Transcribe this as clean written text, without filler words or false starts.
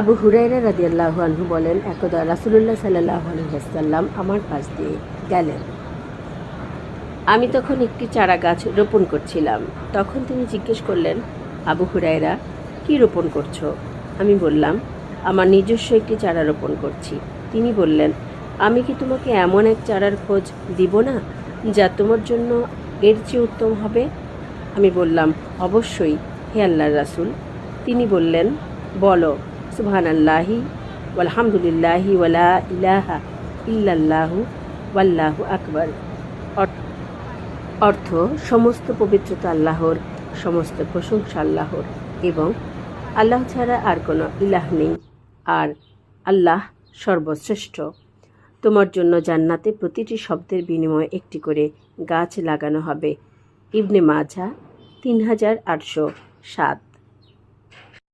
আবু হুরায়রা রাদিয়াল্লাহু আনহু বলেন, একদা রাসূলুল্লাহ সাল্লাল্লাহু আলাইহি ওয়াসাল্লাম আমার পাশ দিয়ে গেলেন। আমি তখন একটি চারা গাছ রোপণ করছিলাম। তখন তিনি জিজ্ঞেস করলেন, আবু হুরায়রা, কি রোপণ করছো? আমি বললাম, আমার নিজস্ব একটি চারা রোপণ করছি। তিনি বললেন, আমি কি তোমাকে এমন এক চারার খোঁজ দিব না যা তোমার জন্য এর চেয়ে উত্তম হবে? আমি বললাম, অবশ্যই হে আল্লাহর রাসূল। তিনি বললেন, বলো সুবহানাল্লাহি ওয়ালহামদুলিল্লাহি ওয়ালা ইলাহা ইল্লাল্লাহু ওয়াল্লাহু আকবার। অর্থ, সমস্ত পবিত্রতা আল্লাহর, সমস্ত প্রশংসা আল্লাহর, এবং আল্লাহ ছাড়া আর কোনো ইলাহ নেই, আর আল্লাহ সর্বশ্রেষ্ঠ। তোমার জন্য জান্নাতে প্রতিটি শব্দের বিনিময়ে একটি করে গাছ লাগানো হবে। ইবনে মাজাহ 3807।